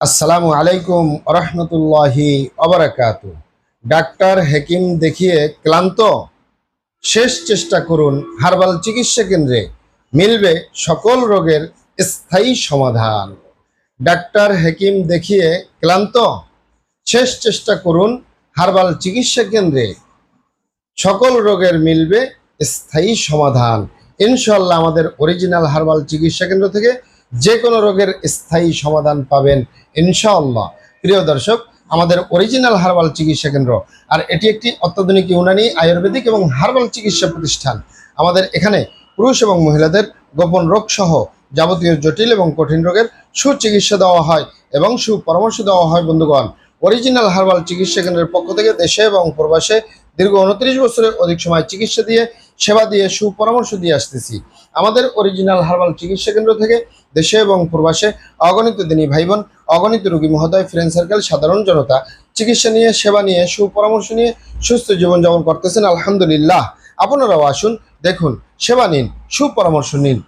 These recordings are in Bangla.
আসসালামু আলাইকুম রহমতুল্লাহি অবরাকাতু। ডাক্তার হেকিম দেখিয়ে ক্লান্ত? শেষ চেষ্টা করুন হার্বাল চিকিৎসা কেন্দ্রে, মিলবে সকল রোগের স্থায়ী সমাধান। ডাক্তার হেকিম দেখিয়ে ক্লান্ত? শেষ চেষ্টা করুন হার্বাল চিকিৎসা কেন্দ্রে, সকল রোগের মিলবে স্থায়ী সমাধান। ইনশাল্লাহ আমাদের অরিজিনাল হার্বাল চিকিৎসা কেন্দ্র থেকে যে কোনো রোগের স্থায়ী সমাধান পাবেন ইনশাআল্লাহ। প্রিয় দর্শক, আমাদের অরিজিনাল হার্বাল চিকিৎসা কেন্দ্র, আর এটি একটি অত্যাধুনিক ইউনানি আয়ুর্বেদিক এবং হার্বাল চিকিৎসা প্রতিষ্ঠান। আমাদের এখানে পুরুষ এবং মহিলাদের গোপন রোগ সহ যাবতীয় জটিল এবং কঠিন রোগের সুচিকিৎসা দেওয়া হয় এবং সুপরামর্শ দেওয়া হয়। বন্ধুগণ, অরিজিনাল হার্বাল চিকিৎসা কেন্দ্রের পক্ষ থেকে দেশে এবং প্রবাসে দীর্ঘ 29 বছরের অধিক সময় চিকিৎসা দিয়ে, সেবা দিয়ে, সুপরামর্শ দিয়ে আসতেছি। আমাদের অরিজিনাল হার্বাল চিকিৎসা কেন্দ্র থেকে দেশে এবং প্রবাসে অগণিত দিনী ভাই বোন, অগণিত রোগী মহোদয়, ফ্রেন্ড সার্কেল, সাধারণ জনতা চিকিৎসা নিয়ে, সেবা নিয়ে, সুপরামর্শ নিয়ে সুস্থ জীবনযাপন করতেছেন আলহামদুলিল্লাহ। আপনারাও আসুন, দেখুন, সেবা নিন, সুপরামর্শ নিন।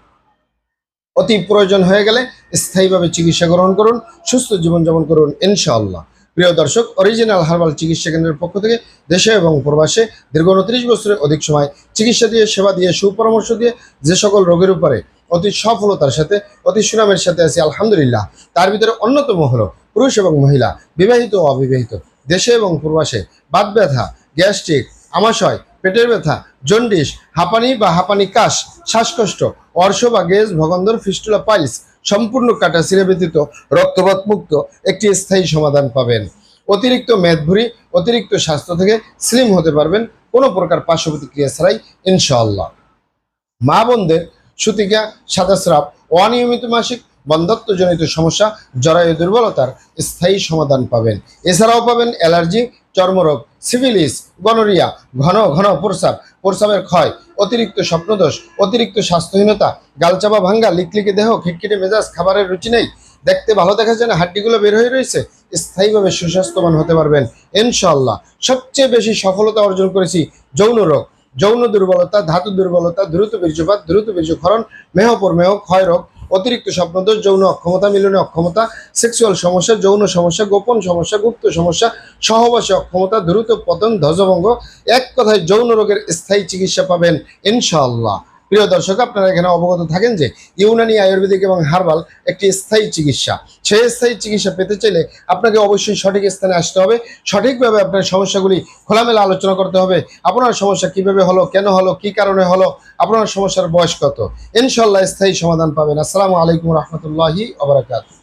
অতি প্রয়োজন হয়ে গেলে স্থায়ীভাবে চিকিৎসা গ্রহণ করুন, সুস্থ জীবনযাপন করুন ইনশাআল্লাহ। প্রিয় দর্শক, অরিজিনাল হার্বাল চিকিৎসা কেন্দ্রের পক্ষ থেকে দেশে এবং প্রবাসে দীর্ঘ 29 বছরের অধিক সময় চিকিৎসা দিয়ে, সেবা দিয়ে, সুপরামর্শ দিয়ে যে সকল রোগের উপরে অতি সফলতার সাথে, অতি সুনামের সাথে আছি আলহামদুলিল্লাহ। তার ভিতরে অন্যতম হলো পুরুষ এবং মহিলা, বিবাহিত ও অবিবাহিত, দেশে এবং প্রবাসে বাত ব্যথা, গ্যাস্ট্রিক, আমাশয়, পেটের ব্যথা, জন্ডিস, হাঁপানি বা হাঁপানি কাশ, শ্বাসকষ্ট, অর্শ বা গেজ, ভগন্দর, ফিস্টুলা, পাইলস সম্পূর্ণ কাটা ছিঁড়ে ব্যতীত রক্তপাত মুক্ত একটি স্থায়ী সমাধান পাবেন। অতিরিক্ত মেদভুঁড়ি, অতিরিক্ত স্বাস্থ্য থেকে স্লিম হতে পারবেন কোনো প্রকার পার্শ্ব প্রতিক্রিয়া ছাড়াই ইনশাআল্লাহ। মা বোনদের সুতিকা, সাদাস্রাব, অনিয়মিত মাসিক, বন্ধ্যত্বজনিত সমস্যা, জরায়ু দুর্বলতার স্থায়ী সমাধান পাবেন। এছাড়াও পাবেন অ্যালার্জি, চর্মরোগ, সিফিলিস, গনোরিয়া, ঘন ঘন প্রস্রাব, প্রস্রাবের ক্ষয়, অতিরিক্ত স্বপ্নদোষ, অতিরিক্ত স্বাস্থ্যহীনতা, গালচাপা ভাঙ্গা, লিকলিকে দেহ, খিটখিটে মেজাজ, খাবারের রুচি নেই, দেখতে ভালো দেখা যায় না, হাড্ডিগুলো বের হয়ে রয়েছে, স্থায়ীভাবে সুস্বাস্থ্যবান হতে পারবেন ইনশাআল্লাহ। সবচেয়ে বেশি সফলতা অর্জন করেছি যৌন রোগ, যৌন দুর্বলতা, ধাতু দুর্বলতা, দ্রুত বীর্যপাত, দ্রুত বীর্যক্ষরণ, মেহপরমেহ, ক্ষয় রোগ, অতিরিক্ত স্বপ্নদোষ, যৌন অক্ষমতা, মিলনে অক্ষমতা, সেক্সুয়াল সমস্যা, যৌন সমস্যা, গোপন সমস্যা, গুপ্ত সমস্যা, সহবাসে অক্ষমতা, দ্রুত পতন, ধ্বজভঙ্গ, এক কথায় যৌন রোগের স্থায়ী চিকিৎসা পাবেন ইনশাআল্লাহ। প্রিয় দর্শক, আপনারা এখানে অবগত থাকেন যে ইউনানি আয়ুর্বেদিক এবং হার্বাল একটি স্থায়ী চিকিৎসা। সেই স্থায়ী চিকিৎসা পেতে চাইলে আপনাকে অবশ্যই সঠিক স্থানে আসতে হবে, সঠিকভাবে আপনার সমস্যাগুলি খোলামেলা আলোচনা করতে হবে। আপনার সমস্যা কিভাবে হলো, কেন হলো, কি কারণে হলো, আপনার সমস্যার বয়স কত, ইনশাআল্লাহ স্থায়ী সমাধান পাবেন। আসসালামু আলাইকুম রহমতুল্লাহি ওয়া বারাকাতুহু।